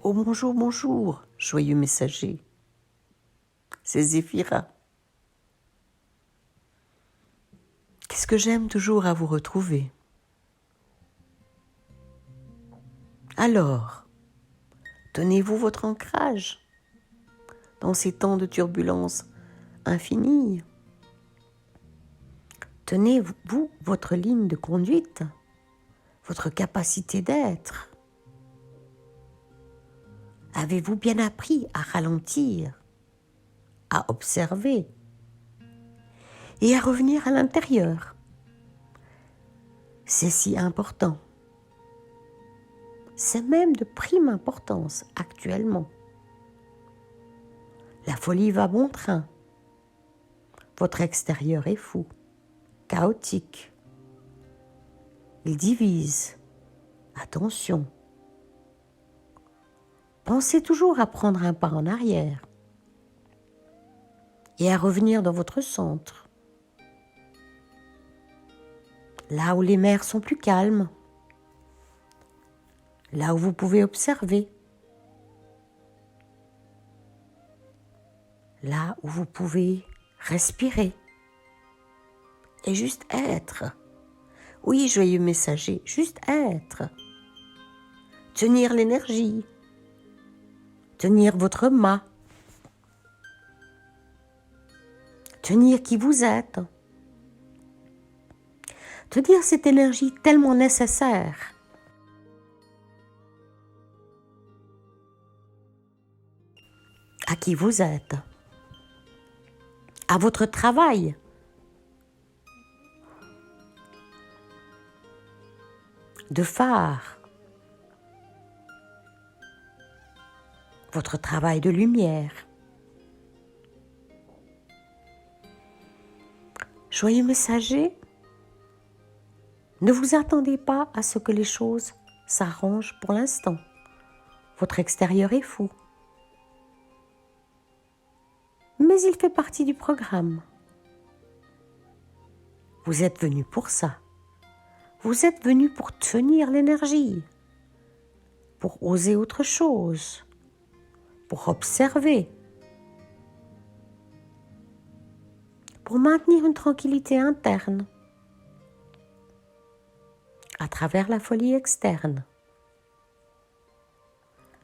Oh bonjour, bonjour, joyeux messager. C'est Zéphira. Qu'est-ce que j'aime toujours à vous retrouver. Alors, tenez-vous votre ancrage dans ces temps de turbulence infinie. Tenez-vous votre ligne de conduite, votre capacité d'être. Avez-vous bien appris à ralentir, à observer et à revenir à l'intérieur? C'est si important. C'est même de prime importance actuellement. La folie va bon train. Votre extérieur est fou, chaotique. Il divise. Attention. Pensez toujours à prendre un pas en arrière et à revenir dans votre centre. Là où les mers sont plus calmes. Là où vous pouvez observer. Là où vous pouvez respirer. Et juste être. Oui, joyeux messager, juste être. Tenir l'énergie. Tenir votre mât. Tenir qui vous êtes. Tenir cette énergie tellement nécessaire. À qui vous êtes. À votre travail. De phare. Votre travail de lumière. Joyeux messager, ne vous attendez pas à ce que les choses s'arrangent pour l'instant. Votre extérieur est fou. Mais il fait partie du programme. Vous êtes venu pour ça. Vous êtes venu pour tenir l'énergie, pour oser autre chose, pour observer, pour maintenir une tranquillité interne à travers la folie externe.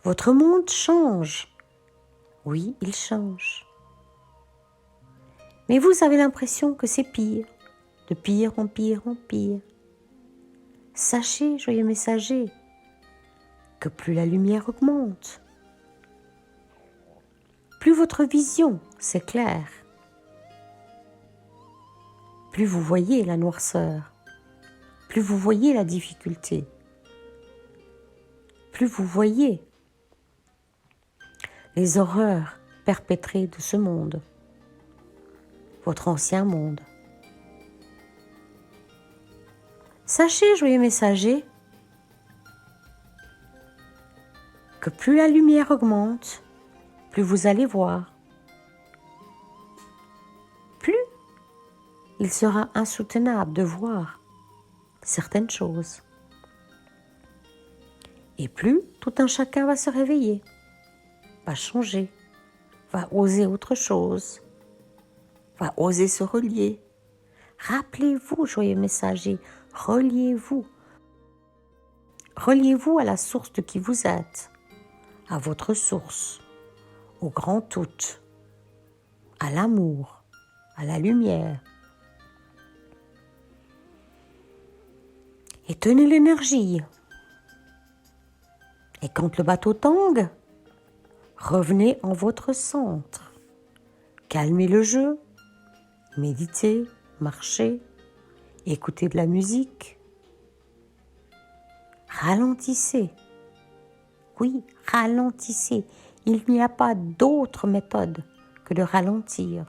Votre monde change. Oui, il change. Mais vous avez l'impression que c'est pire, de pire en pire en pire. Sachez, joyeux messager, que plus la lumière augmente, plus votre vision s'éclaire, plus vous voyez la noirceur, plus vous voyez la difficulté, plus vous voyez les horreurs perpétrées de ce monde, votre ancien monde. Sachez, joyeux messager, que plus la lumière augmente, plus vous allez voir, plus il sera insoutenable de voir certaines choses. Et plus tout un chacun va se réveiller, va changer, va oser autre chose, va oser se relier. Rappelez-vous, joyeux messager, reliez-vous. Reliez-vous à la source de qui vous êtes, à votre source, au grand tout, à l'amour, à la lumière. Et tenez l'énergie. Et quand le bateau tangue, revenez en votre centre. Calmez le jeu, méditez, marchez, écoutez de la musique. Ralentissez. Oui, ralentissez. Il n'y a pas d'autre méthode que de ralentir,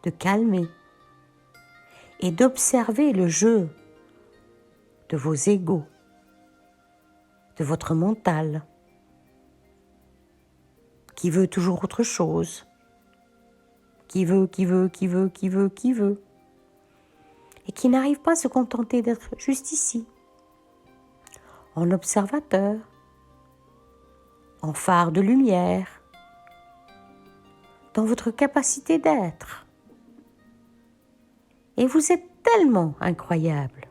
de calmer et d'observer le jeu de vos égos, de votre mental, qui veut toujours autre chose, qui veut, et qui n'arrive pas à se contenter d'être juste ici, en observateur, en phare de lumière, dans votre capacité d'être. Et vous êtes tellement incroyable,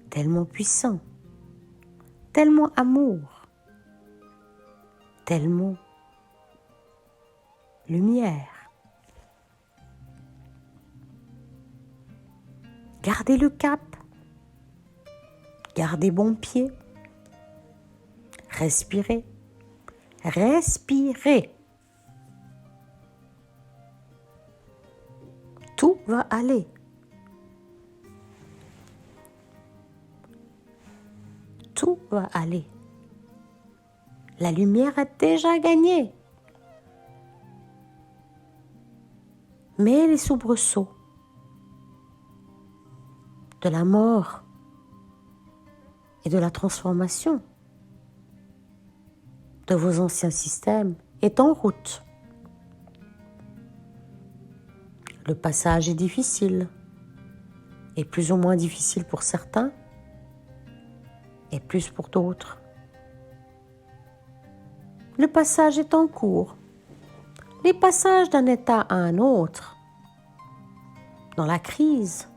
tellement puissant, tellement amour, tellement lumière. Gardez le cap, gardez bon pied, respirez, respirez. Tout va aller. Tout va aller. La lumière a déjà gagné. Mais les soubresauts de la mort et de la transformation de vos anciens systèmes est en route. Le passage est difficile, et plus ou moins difficile pour certains, et plus pour d'autres. Le passage est en cours. Les passages d'un état à un autre, dans la crise,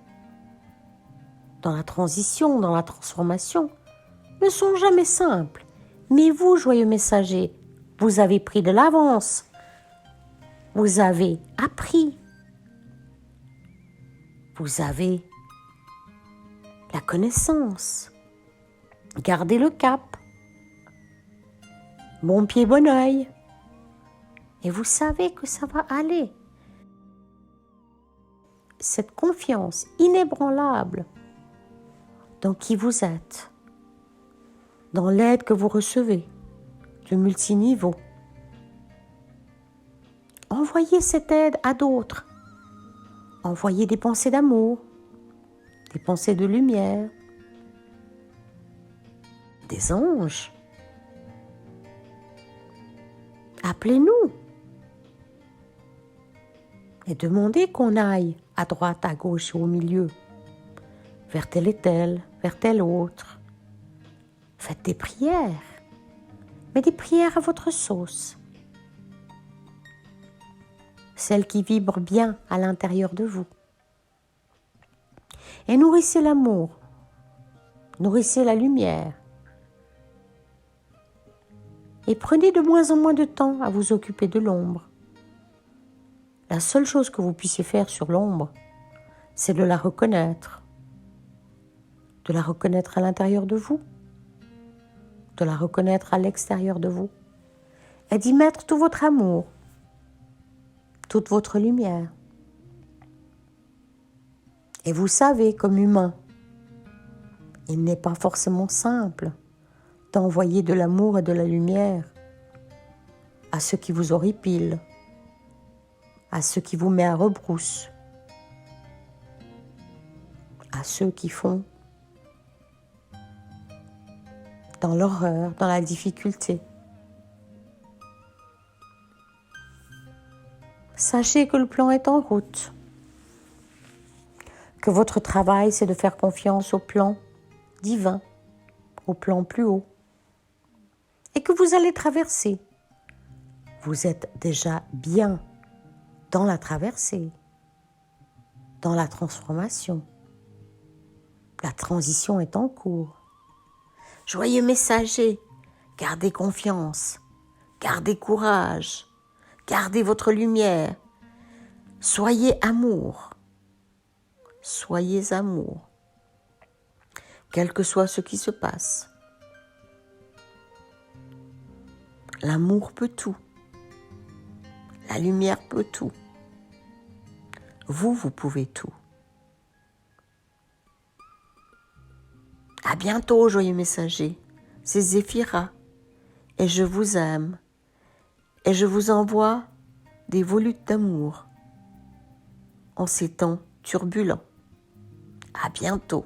dans la transition, dans la transformation, ne sont jamais simples. Mais vous, joyeux messager, vous avez pris de l'avance. Vous avez appris. Vous avez la connaissance. Gardez le cap. Bon pied, bon oeil. Et vous savez que ça va aller. Cette confiance inébranlable dans qui vous êtes, dans l'aide que vous recevez, de multiniveau. Envoyez cette aide à d'autres. Envoyez des pensées d'amour, des pensées de lumière, des anges. Appelez-nous et demandez qu'on aille à droite, à gauche et au milieu, vers tel et tel, vers tel autre. Faites des prières, mais des prières à votre sauce. Celles qui vibrent bien à l'intérieur de vous. Et nourrissez l'amour, nourrissez la lumière. Et prenez de moins en moins de temps à vous occuper de l'ombre. La seule chose que vous puissiez faire sur l'ombre, c'est de la reconnaître. De la reconnaître à l'intérieur de vous, de la reconnaître à l'extérieur de vous, et d'y mettre tout votre amour, toute votre lumière. Et vous savez, comme humain, il n'est pas forcément simple d'envoyer de l'amour et de la lumière à ceux qui vous horripilent, à ceux qui vous mettent à rebrousse, à ceux qui font dans l'horreur, dans la difficulté. Sachez que le plan est en route, que votre travail, c'est de faire confiance au plan divin, au plan plus haut, et que vous allez traverser. Vous êtes déjà bien dans la traversée, dans la transformation. La transition est en cours. Joyeux messager, gardez confiance, gardez courage, gardez votre lumière. Soyez amour, soyez amour, quel que soit ce qui se passe. L'amour peut tout, la lumière peut tout. Vous pouvez tout. À bientôt, joyeux messager. C'est Zéphira. Et je vous aime. Et je vous envoie des volutes d'amour en ces temps turbulents. À bientôt.